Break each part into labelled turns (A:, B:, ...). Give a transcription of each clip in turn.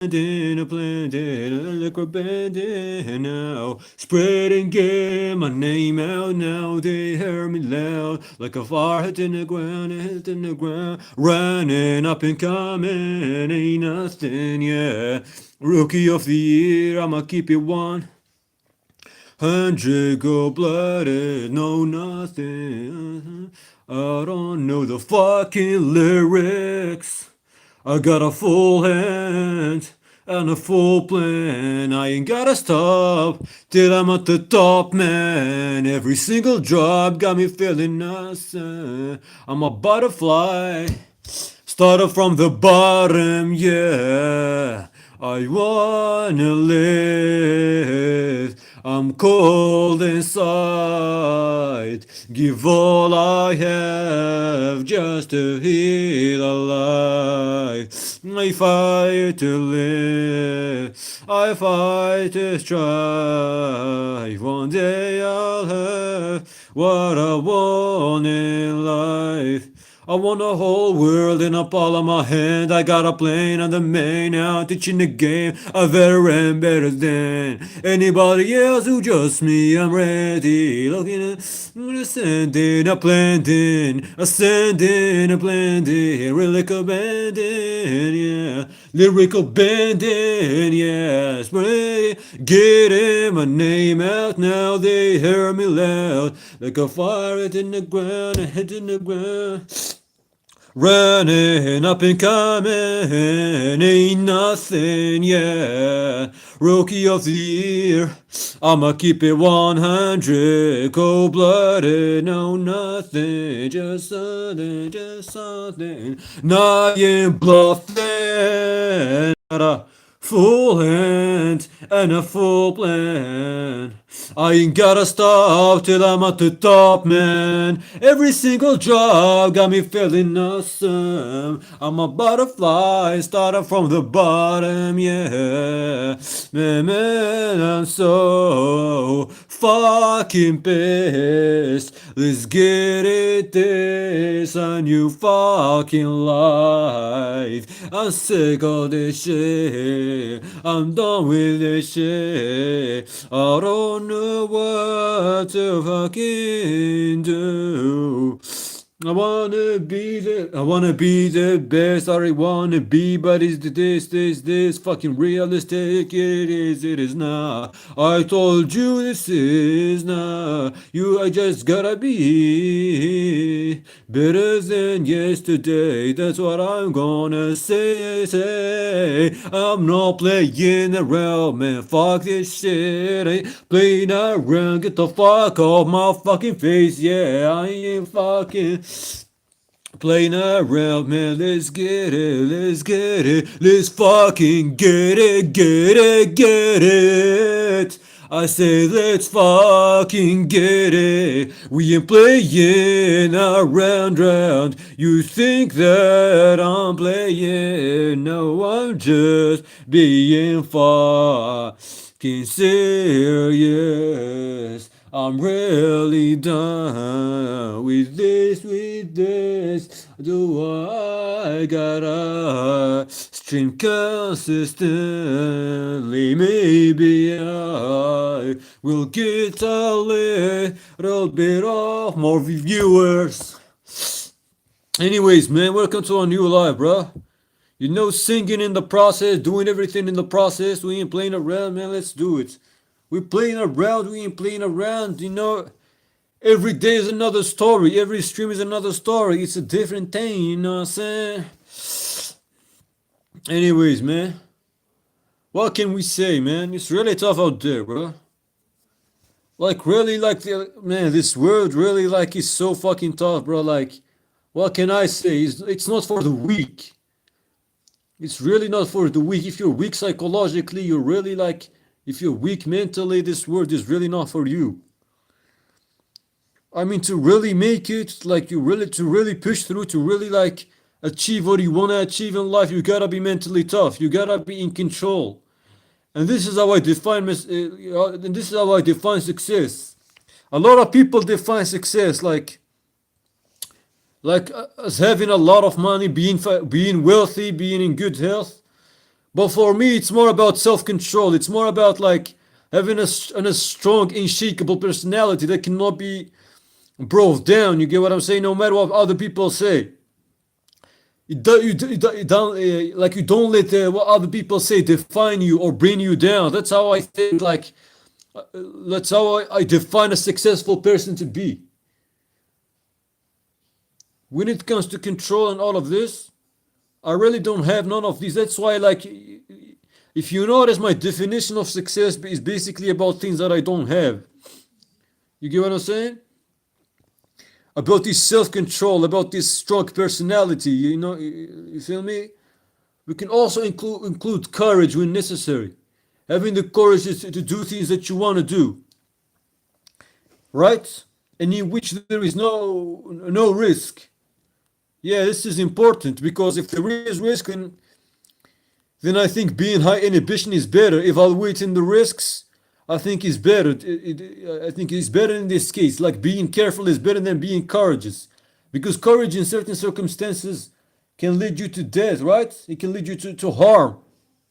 A: planting, liquor bending now, spreading game, my name out now, they hear me loud, like a fire hitting the ground, hitting the ground, running up and coming, ain't nothing, yeah, rookie of the year, I'ma keep it 100 gold-blooded, no nothing, I don't know the fucking lyrics. I got a full hand and a full plan. I ain't gotta stop till I'm at the top, man. Every single drop got me feeling awesome. I'm a butterfly, started from the bottom, yeah. I wanna live. I'm cold inside. Give all I have just to feel alive. I fight to live. I fight to strive. One day I'll have what I want in life. I want the whole world in a palm of my hand. I got a plane on the main now, teaching the game. A veteran better than anybody else who just me. I'm ready. Looking at ascending, a planting, ascending, a planting, lyrical bending, yeah, lyrical bending, yes. Ready, getting my name out now. They hear me loud, like a fire hitting the ground, hitting the ground. Running up and coming, ain't nothing, yeah. Rookie of the year, I'ma keep it 100. Cold blooded, no nothing, just something, just something. Not in bluffing, not a full hand and a full plan. I ain't gotta stop till I'm at the top, man. Every single job got me feeling awesome. I'm a butterfly, started from the bottom, yeah. Man, I'm so fucking pissed. Let's get it this a new fucking life. I'm sick of this shit. I'm done with this shit. I don't know what to fucking do. I wanna be the best I wanna be, but is this fucking realistic? It is not. I told you this is not. I just gotta be better than yesterday. That's what I'm gonna say. I'm not playing around, man. Fuck this shit. Ain't playing around. Get the fuck off my fucking face. Yeah, I ain't fucking playing around, man. Let's get it, let's get it, let's fucking get it, get it, get it. I say let's fucking get it. We ain't playing around. You think that I'm playing? No, I'm just being fucking serious. I'm really done with this. Do I gotta stream consistently? Maybe I will get a little bit of more viewers. Anyways, man, welcome to a new live, bro. You know, singing in the process, doing everything in the process. We ain't playing around, man. Let's do it. We're playing around, we ain't playing around, you know. Every day is another story, every stream is another story. It's a different thing, you know what I'm saying? Anyways, man, what can we say, man? It's really tough out there, bro. Like, really, like, man, this world really, like, is so fucking tough, bro. Like, what can I say? It's not for the weak. It's really not for the weak. If you're weak psychologically, you're really like, if you're weak mentally, this world is really not for you. I mean, to really make it, like, to really push through, to really like achieve what you want to achieve in life, you gotta be mentally tough. You gotta be in control. And this is how I define success. A lot of people define success like as having a lot of money, being wealthy, being in good health. But for me, it's more about self-control. It's more about like having a strong, unshakable personality that cannot be brought down. You get what I'm saying? No matter what other people say. You don't like you don't let what other people say define you or bring you down. That's how I think. Like that's how I define a successful person to be. When it comes to control and all of this, I really don't have none of these. That's why, like, if you notice, my definition of success is basically about things that I don't have. You get what I'm saying? About this self-control, about this strong personality. You know, you feel me? We can also include courage when necessary. Having the courage to do things that you want to do, right? And in which there is no risk. Yeah, this is important because if there is risk, then I think being high inhibition is better. Evaluating the risks, I think is better. I think it's better in this case. Like being careful is better than being courageous, because courage in certain circumstances can lead you to death, right? It can lead you to harm.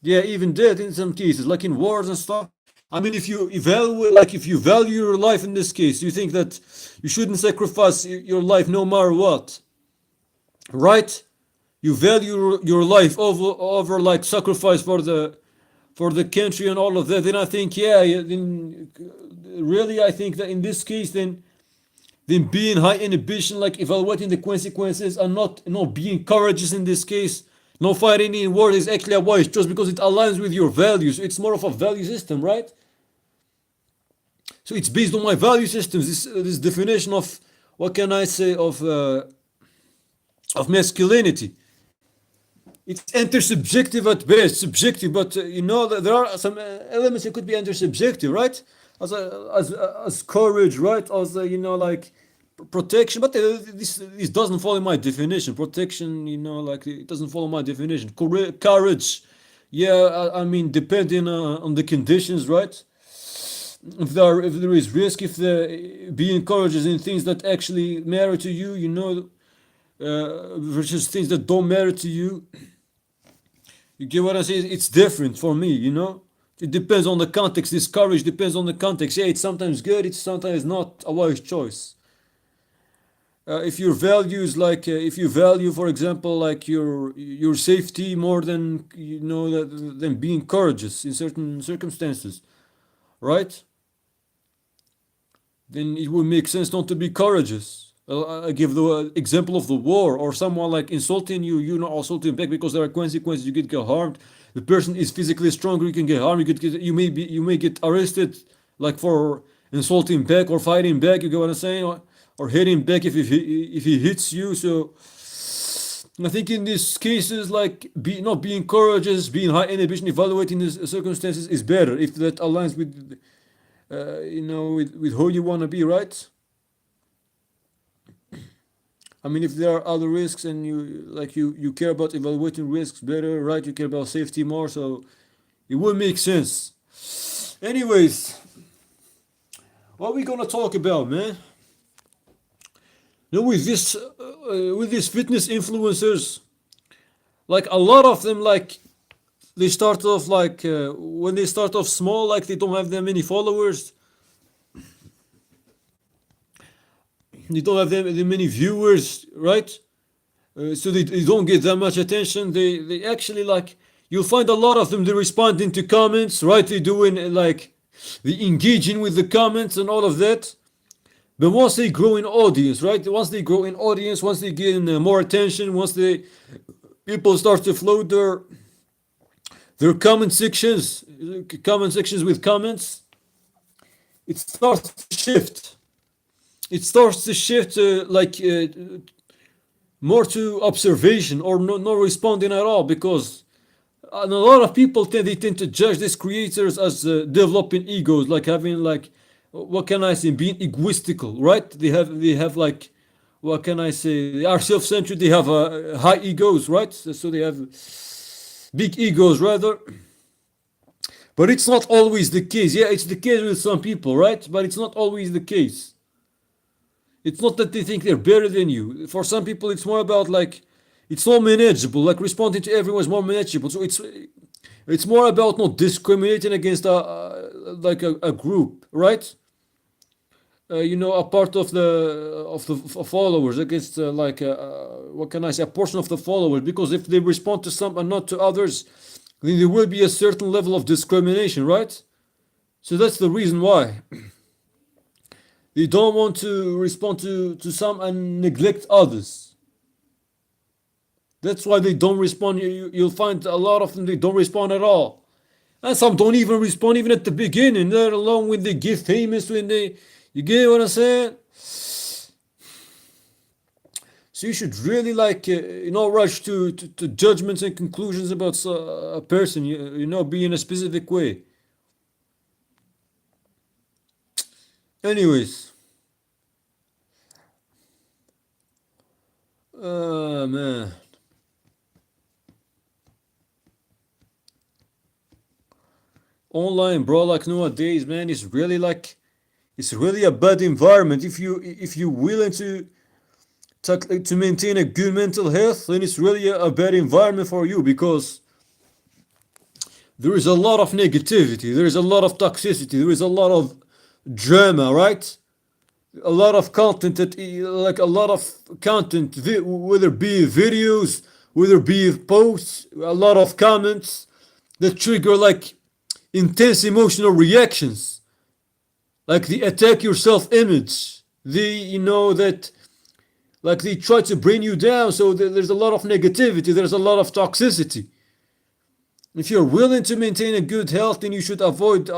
A: Yeah, even death in some cases, like in wars and stuff. I mean, if you evaluate, like if you value your life in this case, you think that you shouldn't sacrifice your life no matter what, right? You value your life over like sacrifice for the country and all of that. Then I think, yeah, then really I think that in this case, then being high inhibition, like evaluating the consequences and not being courageous in this case, no fighting in war is actually a wise choice because it aligns with your values. It's more of a value system, right? So it's based on my value systems. This definition of what can I say of masculinity. It's intersubjective at best, subjective, but you know there are some elements that could be intersubjective, right? As courage, right? As you know, like protection, but this doesn't follow my definition. Protection, you know, like it doesn't follow my definition. Courage, yeah, I mean, depending on the conditions, right? If there is risk, if the being courageous in things that actually matter to you, you know, versus things that don't matter to you. You get what I say? It's different for me, you know. It depends on the context. This courage depends on the context. Yeah, it's sometimes good. It's sometimes not a wise choice. If your values, like if you value, for example, like your safety more than you know than being courageous in certain circumstances, right? Then it would make sense not to be courageous. I give the example of the war or someone like insulting you, you not assaulting back because there are consequences. You could get harmed. The person is physically stronger. You can get harmed. You may get arrested, like for insulting back or fighting back. You get what I'm saying, or hitting back if he hits you. So I think in these cases, like not being courageous, being high inhibition, evaluating the circumstances is better if that aligns with you know with who you want to be, right? I mean, if there are other risks and you care about evaluating risks better, right? You care about safety more, so it would make sense. Anyways, what are we gonna talk about, man? You know, with these fitness influencers, like a lot of them, like they start off like when they start off small, like they don't have that many followers. They don't have that many viewers, right? So they don't get that much attention. They actually like you'll find a lot of them. They responding to comments, right? They doing like they engaging with the comments and all of that. But once they grow in audience, right? Once they grow in audience, once they get more attention, once people start to float their comment sections with comments, it starts to shift. It starts to shift more to observation or no responding at all, because a lot of people tend to judge these creators as developing egos, like having like what can I say, being egoistical, right? They have like what can I say, they are self-centered. They have high egos, right? So they have big egos rather. But it's not always the case. Yeah, it's the case with some people, right? But it's not always the case. It's not that they think they're better than you. For some people, it's more about like, it's more manageable. Like responding to everyone is more manageable. So it's It's more about not discriminating against like a group, right? A part of the followers against what can I say, a portion of the followers, because if they respond to some and not to others, then there will be a certain level of discrimination, right? So that's the reason why they don't want to respond to some and neglect others. That's why they don't respond. You'll find a lot of them, they don't respond at all. And some don't even respond even at the beginning, let alone when they get famous, when they, you get what I'm saying? So you should really rush to judgments and conclusions about a person, be in a specific way. Anyways, man. Online, bro, like nowadays, man, it's really a bad environment. If you willing to maintain a good mental health, then it's really a bad environment for you, because there is a lot of negativity, there is a lot of toxicity, there is a lot of drama, right? A lot of content a lot of content, whether be videos, whether be posts, a lot of comments that trigger like intense emotional reactions, like the attack your self-image, that like they try to bring you down. So there's a lot of negativity, there's a lot of toxicity. If you're willing to maintain a good health, then you should avoid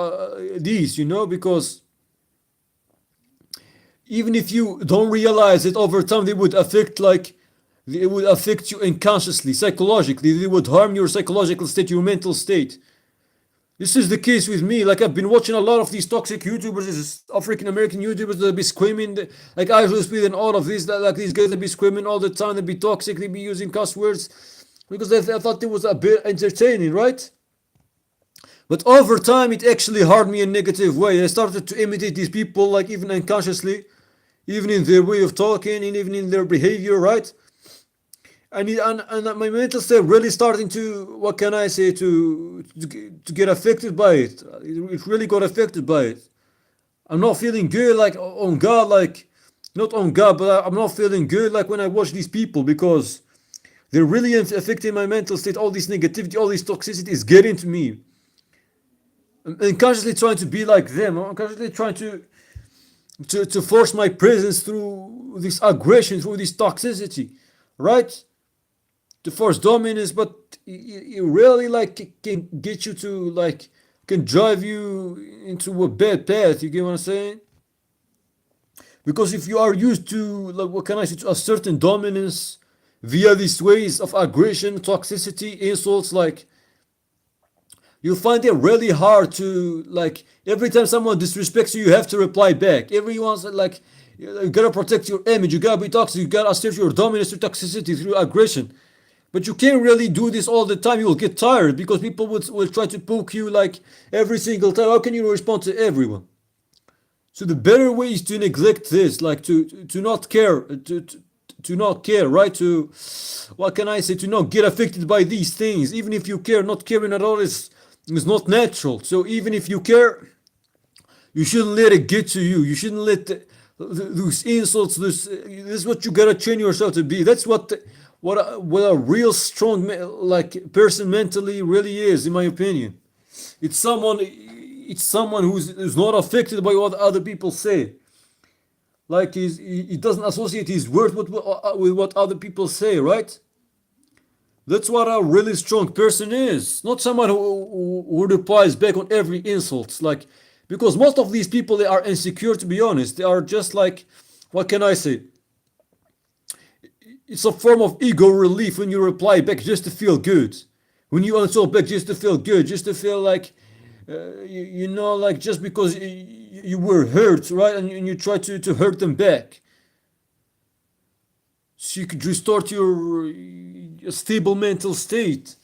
A: these, because even if you don't realize it, over time they would affect you unconsciously, psychologically. They would harm your psychological state, your mental state. This is the case with me. Like, I've been watching a lot of these toxic YouTubers, these African American YouTubers that be screaming, like Idle Speed and all of these, these guys that be screaming all the time, they be toxic, they be using cuss words, because I thought it was a bit entertaining, right? But over time, it actually harmed me in a negative way. I started to imitate these people, like even unconsciously, even in their way of talking, and even in their behavior, right? And my mental state really starting to, what can I say, to get affected by it. It really got affected by it. I'm not feeling good, like on God, like not on God, but I'm not feeling good like when I watch these people, because they're really affecting my mental state. All this negativity, all this toxicity is getting to me. I'm consciously trying to be like them. I'm consciously trying to force my presence through this aggression, through this toxicity, right? To force dominance, but it really can get you to can drive you into a bad path. You get what I'm saying? Because if you are used to, like, what can I say, to a certain dominance via these ways of aggression, toxicity, insults, you'll find it really hard to, every time someone disrespects you, you have to reply back. Everyone's you gotta protect your image, you gotta be toxic, you gotta assert your dominance through toxicity, through aggression. But you can't really do this all the time. You will get tired, because people will try to poke you every single time. How can you respond to everyone? So the better way is to neglect this, to not care, to not care, right? To, what can I say, to not get affected by these things. Even if you care, not caring at all is not natural. So even if you care, you shouldn't let it get to you. You shouldn't let those insults, this is what you gotta train yourself to be. That's what a real strong person mentally really is, in my opinion. It's someone who's not affected by what other people say. He doesn't associate his worth with what other people say, right? That's what a really strong person is. Not someone who replies back on every insult. Because most of these people, they are insecure, to be honest. They are just what can I say? It's a form of ego relief when you reply back just to feel good. When you answer back just to feel good, just to feel just because you were hurt, right? And you try to hurt them back. So you could restore to your stable mental state.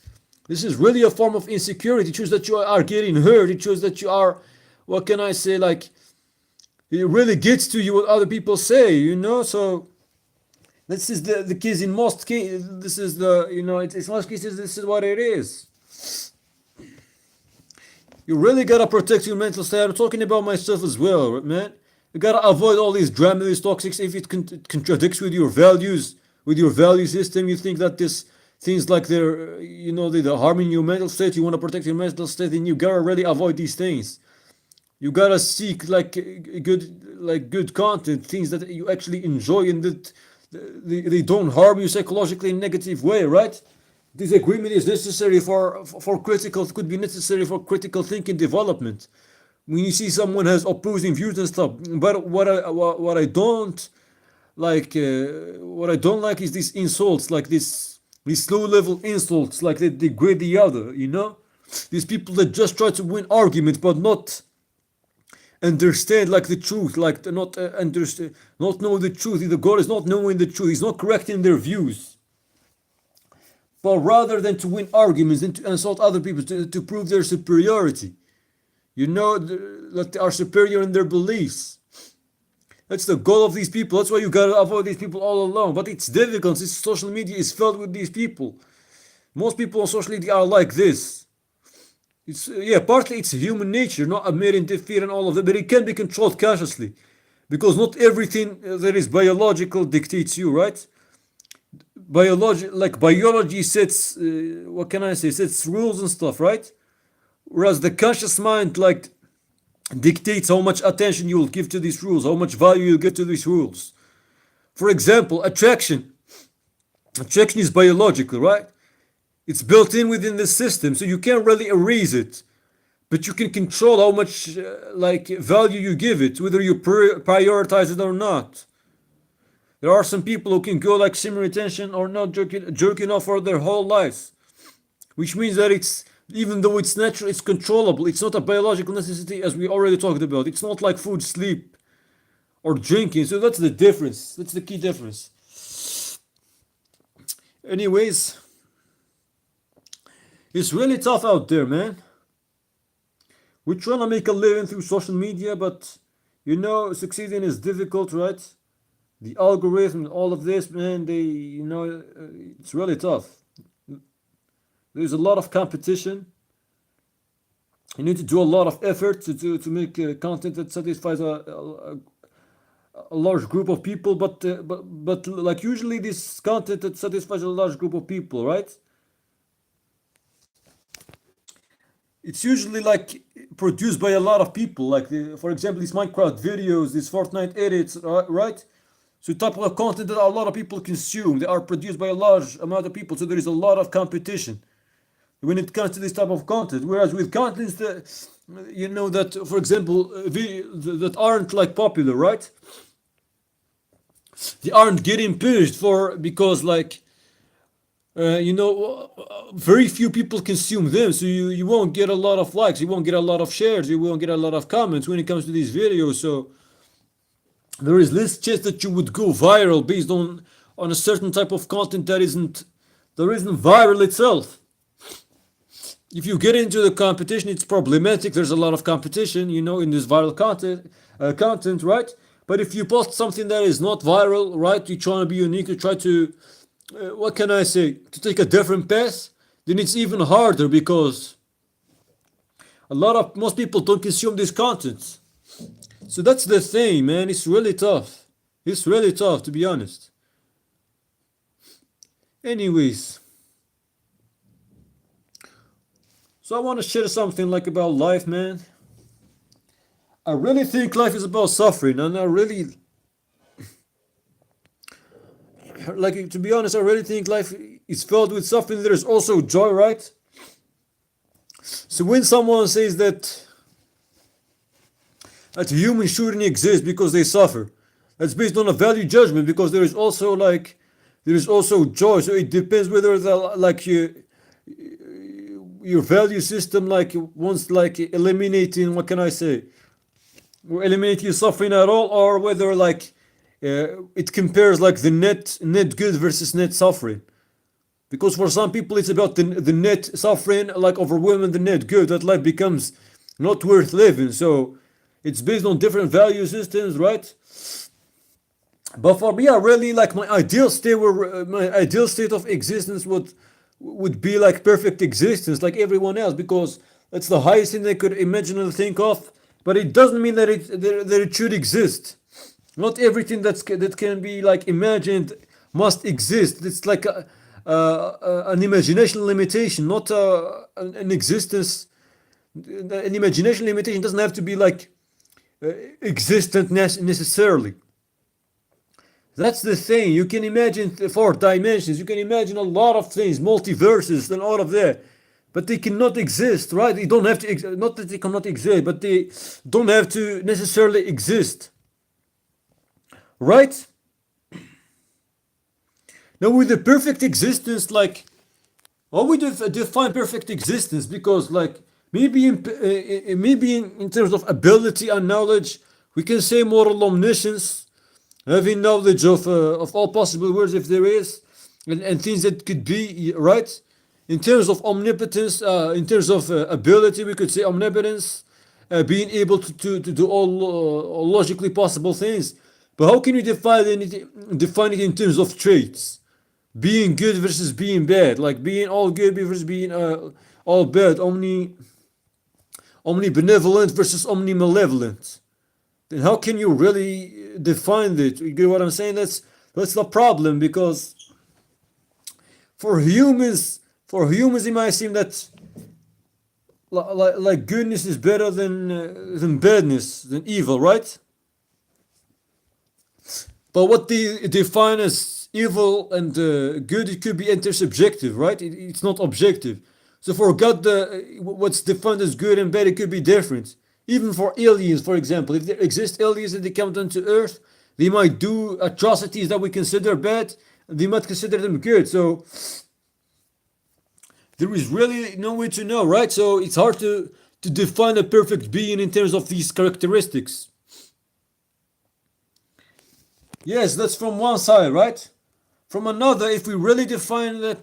A: This is really a form of insecurity. It shows that you are getting hurt. It shows that you are, what can I say, it really gets to you what other people say, So this is the case in most cases. This is it's most cases, this is what it is. You really gotta protect your mental state. I'm talking about myself as well, man. You gotta avoid all these drama, these toxics. If it contradicts with your values, with your value system, you think that this things like they're, they're harming your mental state. You want to protect your mental state, then you gotta really avoid these things. You gotta seek good content, things that you actually enjoy and that they don't harm you psychologically in a negative way, right? Disagreement is necessary for critical, could be necessary for critical thinking development. When you see someone has opposing views and stuff, but what I don't like is these insults, like these low level insults, like they degrade the other. These people that just try to win arguments, but not understand like the truth, like not understand, not know the truth. The goal is not knowing the truth. He's not correcting their views, but rather than to win arguments and to insult other people to prove their superiority. That they are superior in their beliefs. That's the goal of these people. That's why you gotta avoid these people all along. But it's difficult since social media is filled with these people. Most people on social media are like this. Partly it's human nature, not admitting interfere and all of that, but it can be controlled consciously, because not everything that is biological dictates you, right? Biology sets, what can I say, sets rules and stuff, right? Whereas the conscious mind dictates how much attention you will give to these rules, how much value you give to these rules. For example, attraction. Attraction is biological, right? It's built in within the system, so you can't really erase it. But you can control how much value you give it, whether you prioritize it or not. There are some people who can go like semi retention or not jerking off for their whole lives, which means that even though it's natural, it's controllable. It's not a biological necessity, as we already talked about. It's not like food, sleep, or drinking. So that's the difference. That's the key difference. Anyways, it's really tough out there, man. We're trying to make a living through social media, but succeeding is difficult, right? The algorithm, all of this, man, it's really tough. There's a lot of competition. You need to do a lot of effort to make content that satisfies a large group of people, but like usually this content that satisfies a large group of people, right? It's usually like produced by a lot of people, like for example these Minecraft videos, these Fortnite edits, right? So type of content that a lot of people consume, they are produced by a large amount of people, so there is a lot of competition when it comes to this type of content. Whereas with contents that that, for example, that aren't like popular, right? They aren't getting punished because very few people consume them, so you won't get a lot of likes, you won't get a lot of shares, you won't get a lot of comments when it comes to these videos. So there is less chance that you would go viral based on a certain type of content that isn't viral itself. If you get into the competition, it's problematic. There's a lot of competition, in this viral content, right? But if you post something that is not viral, right, you're trying to be unique, you try to, what can I say, to take a different path, then it's even harder because most people don't consume this content. So that's the thing, man. It's really tough. It's really tough, to be honest. Anyways. So I want to share something about life, man. I really think life is about suffering, and I really, to be honest, I really think life is filled with suffering. There is also joy, right? So when someone says that humans shouldn't exist because they suffer, that's based on a value judgment, because there is also joy. So it depends whether your value system wants eliminating, what can I say, or eliminating suffering at all, or whether it compares the net good versus net suffering. Because for some people it's about the net suffering overwhelming the net good, that life becomes not worth living. So it's based on different value systems, right? But for me, I really my ideal state of existence would be perfect existence like everyone else, because It's the highest thing they could imagine and think of, but it doesn't mean that it should exist. Not everything that can be like imagined must exist. It's like an imagination limitation, not an existence. An imagination limitation doesn't have to be like existent necessarily. That's the thing. You can imagine four dimensions. You can imagine a lot of things, multiverses, and all of that. But they cannot exist, right? They don't have to. Not that they cannot exist, but they don't have to necessarily exist, right? Now, with the perfect existence, like how we define perfect existence, because like maybe in terms of ability and knowledge, we can say moral omniscience, having knowledge of all possible worlds if there is, and things that could be, right? In terms of omnipotence, in terms of ability, we could say omnipotence, being able to do all logically possible things. But how can we define it in terms of traits? Being good versus being bad, like being all good versus being all bad, omnibenevolent versus omnimalevolent. Then how can you really define it? You get what I'm saying? That's the problem, because for humans, it might seem that like goodness is better than badness, than evil, right? But what they define as evil and good, it could be intersubjective, right? It's not objective. So for God, what's defined as good and bad, it could be different. Even for aliens, for example, if there exist aliens and they come down to Earth, they might do atrocities that we consider bad, and they might consider them good. So there is really no way to know, right? So it's hard to define a perfect being in terms of these characteristics. Yes, that's from one side, right? From another, if we really define a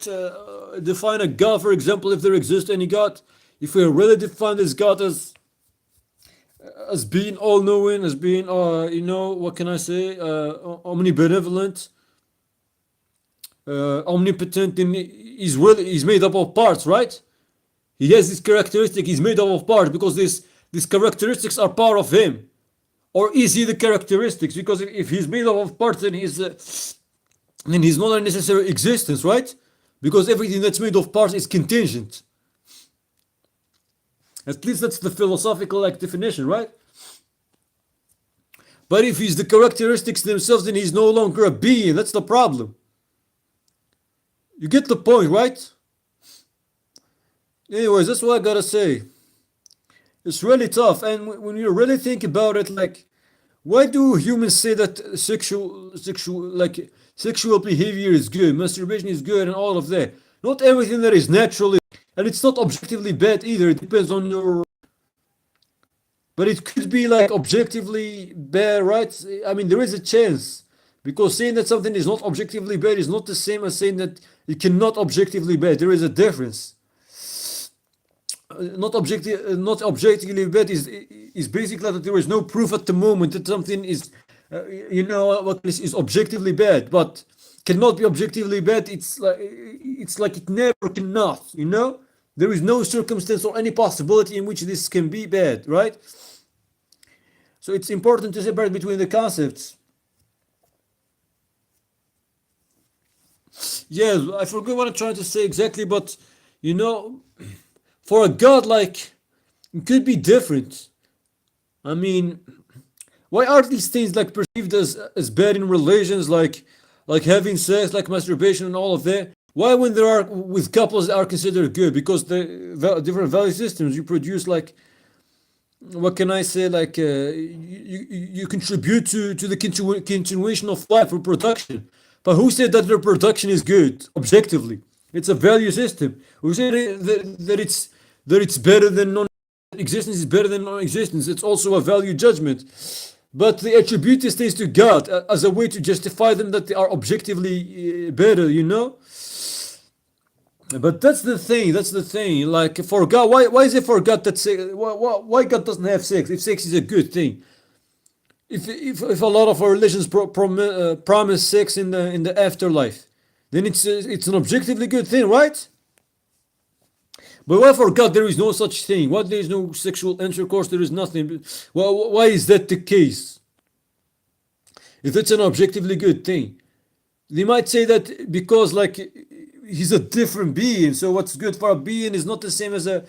A: God, for example, if there exists any God, if we really define this God as being all-knowing, as being, what can I say, omnibenevolent, omnipotent, then he's made up of parts, right? He has this characteristic. He's made up of parts because these characteristics are part of him. Or is he the characteristics? Because if he's made up of parts, then he's not a necessary existence, right? Because everything that's made of parts is contingent. At least that's the philosophical like definition, right? But if he's the characteristics themselves, then he's no longer a being. That's the problem. You get the point, right? Anyways, that's what I gotta say. It's really tough, and when you really think about it, like, why do humans say that sexual behavior is good, masturbation is good, and all of that? Not everything that is natural, and it's not objectively bad either. It depends on your. But it could be like objectively bad, right? I mean, there is a chance, because saying that something is not objectively bad is not the same as saying that it cannot objectively bad. There is a difference. Not objectively bad is basically that there is no proof at the moment that something is what is objectively bad, but cannot be objectively bad. It's like it never cannot, there is no circumstance or any possibility in which this can be bad, right? So it's important to separate between the concepts. Yes, I forgot what I'm trying to say exactly, but for a God, like, it could be different. I mean, why are these things like perceived as bad in religions, like having sex, like masturbation and all of that? Why, when there are with couples, are considered good? Because the different value systems you produce, like, what can I say, like, you contribute to the continuation of life, reproduction. But who said that reproduction is good objectively? It's a value system. Who said that it's better than non-existence is better than non-existence? It's also a value judgment. But they attribute these things to God as a way to justify them that they are objectively better, But that's the thing. Like, for God, why is it for God that why God doesn't have sex? If sex is a good thing, if a lot of our religions promise sex in the afterlife, then it's an objectively good thing, right? But why for God there is no such thing? Why there is no sexual intercourse? There is nothing. Well, why is that the case? If it's an objectively good thing, they might say that because like he's a different being, so what's good for a being is not the same as a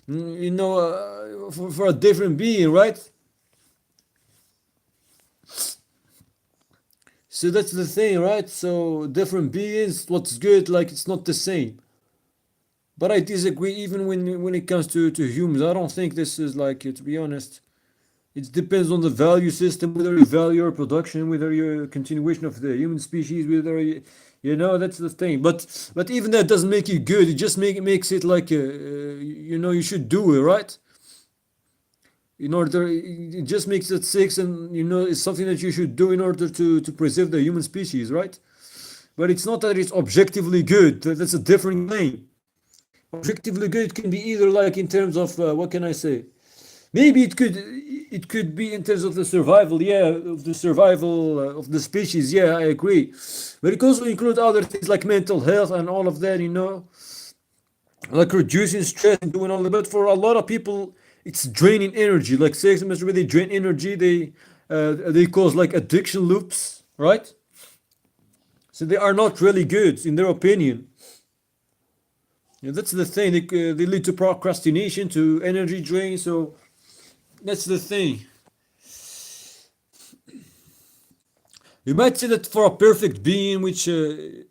A: for a different being, right? So that's the thing, right? So different beings, what's good, like it's not the same. But I disagree even when it comes to humans. I don't think this is like, to be honest, it depends on the value system, whether you value your production, whether you're a continuation of the human species, whether that's the thing. But even that doesn't make you good. It just makes it like you should do it, right? In order, it just makes it sex, and it's something that you should do in order to preserve the human species, right? But it's not that it's objectively good. That's a different thing. Objectively good can be either like in terms of what can I say? Maybe it could be in terms of the survival, yeah, of the survival of the species. Yeah, I agree. But it also include other things like mental health and all of that. Like reducing stress and doing all that. But for a lot of people, it's draining energy. Like sex and masturbation, they drain energy. They cause like addiction loops, right? So they are not really good in their opinion. Yeah, that's the thing. They lead to procrastination, to energy drain. So that's the thing. You might say that for a perfect being, which you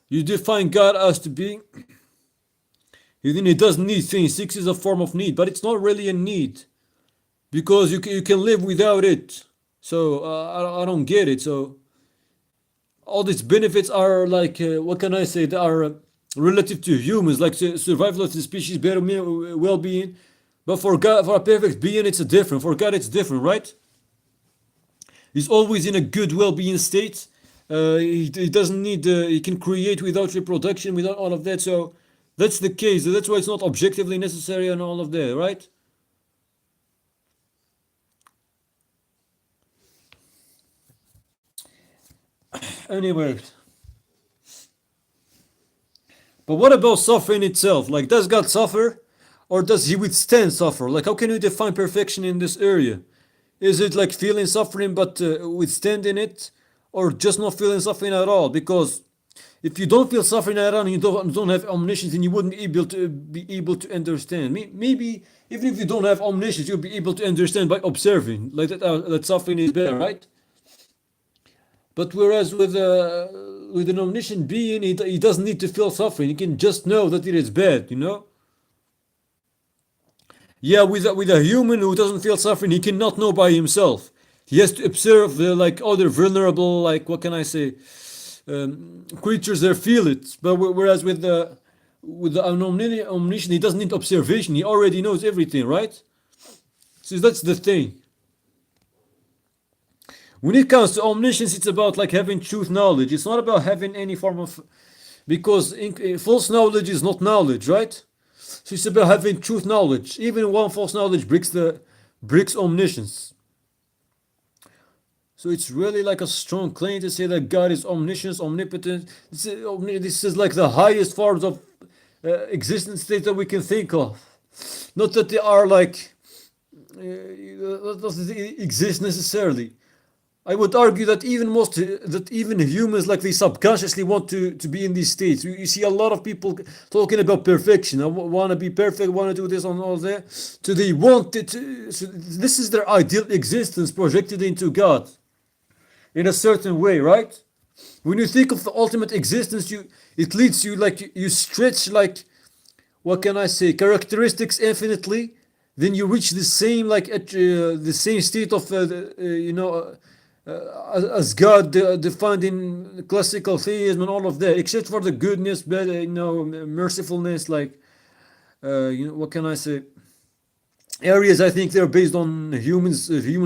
A: define God as to be, then he doesn't need things. Sex is a form of need, but it's not really a need because you can live without it. So I don't get it. So all these benefits are like, what can I say? They are relative to humans, like survival of the species, better well-being. But for God, for a perfect being, it's a different. For God, it's different, right? He's always in a good well-being state. He doesn't need. He can create without reproduction, without all of that. So that's the case. That's why it's not objectively necessary and all of that, right? Anyway, but what about suffering itself? Like, does God suffer, or does He withstand suffer? Like, how can we define perfection in this area? Is it like feeling suffering but withstanding it, or just not feeling suffering at all? Because if you don't feel suffering at all and you don't have omniscience, then you wouldn't be able to understand. Maybe even if you don't have omniscience, you'll be able to understand by observing, like that suffering is bad, right? But whereas with an omniscient being, he doesn't need to feel suffering. He can just know that it is bad. Yeah, with a human who doesn't feel suffering, he cannot know by himself. He has to observe like other vulnerable, like what can I say, creatures that feel it. But whereas with the omniscient, he doesn't need observation. He already knows everything, right? So that's the thing. When it comes to omniscience, it's about like having truth knowledge. It's not about having any form of, because false knowledge is not knowledge, right? So it's about having truth knowledge. Even one false knowledge breaks omniscience. So it's really like a strong claim to say that God is omniscient, omnipotent. This is like the highest forms of existence state that we can think of. Not that they are like doesn't exist necessarily. I would argue that even humans, like, they subconsciously want to be in these states. You see a lot of people talking about perfection. I want to be perfect, want to do this and all that. So they want it. So this is their ideal existence projected into God in a certain way, right? When you think of the ultimate existence, it leads you, like, you stretch, like, what can I say, characteristics infinitely. Then you reach the same, like, the same state of as God defined in classical theism and all of that, except for the goodness, mercifulness, like, what can I say? Areas I think they're based on human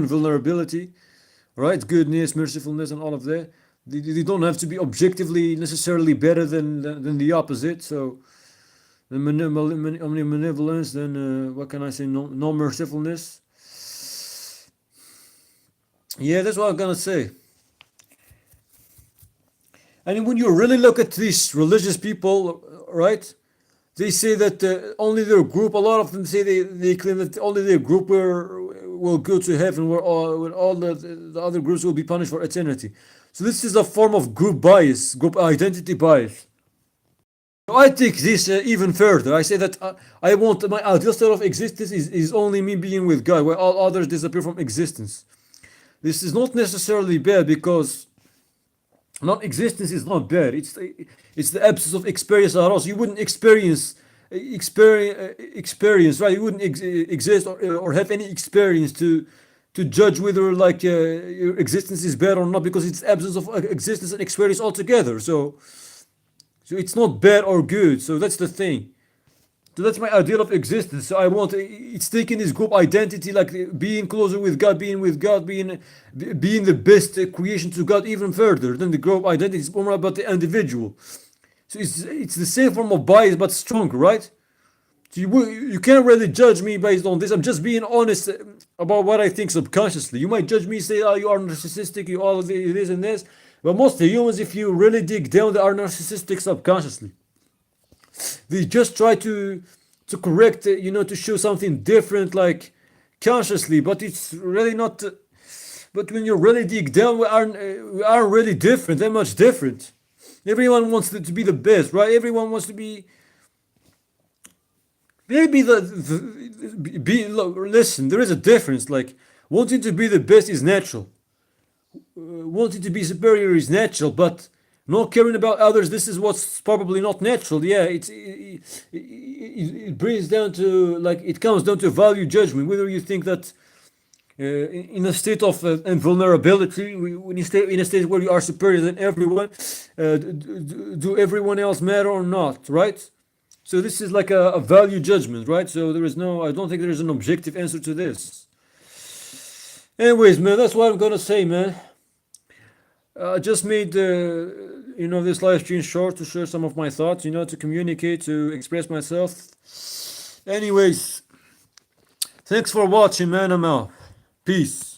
A: vulnerability, right? Goodness, mercifulness, and all of that. They don't have to be objectively necessarily better than the opposite. So, omnibenevolence, then what can I say? No mercifulness. Yeah, that's what I'm gonna say. And when you really look at these religious people, right? They say that only their group. A lot of them say they claim that only their group will go to heaven, when all the other groups will be punished for eternity. So this is a form of group bias, group identity bias. I take this even further. I say that I want my ideal state of existence is only me being with God, where all others disappear from existence. This is not necessarily bad, because non-existence is not bad. It's the absence of experience at all. So you wouldn't experience, right? You wouldn't exist, or have any experience to judge whether like your existence is bad or not, because it's absence of existence and experience altogether. So it's not bad or good. So that's the thing. So that's my ideal of existence. So I want it's taking this group identity, like being closer with God, being the best creation to God, even further than the group identity. It's more about the individual. So it's the same form of bias, but stronger, right? So you can't really judge me based on this. I'm just being honest about what I think subconsciously. You might judge me, say, "Oh, you are narcissistic. You all of this and this." But most humans, if you really dig down, they are narcissistic subconsciously. They just try to correct, to show something different, like consciously, but it's really not. But when you really dig down, we are really different, that much different. Everyone wants to be the best, right? Everyone wants to be. Maybe listen. There is a difference. Like wanting to be the best is natural. Wanting to be superior is natural, but not caring about others, this is what's probably not natural. Yeah, it brings down to, like, it comes down to value judgment, whether you think that in a state of invulnerability, when you stay in a state where you are superior than everyone, do everyone else matter or not, right? So this is like a value judgment, right? So I don't think there is an objective answer to this. Anyways, man, that's what I'm gonna say, man. I just made this live stream short to share some of my thoughts, to communicate, to express myself. Anyways, thanks for watching, man. I'm out. Peace.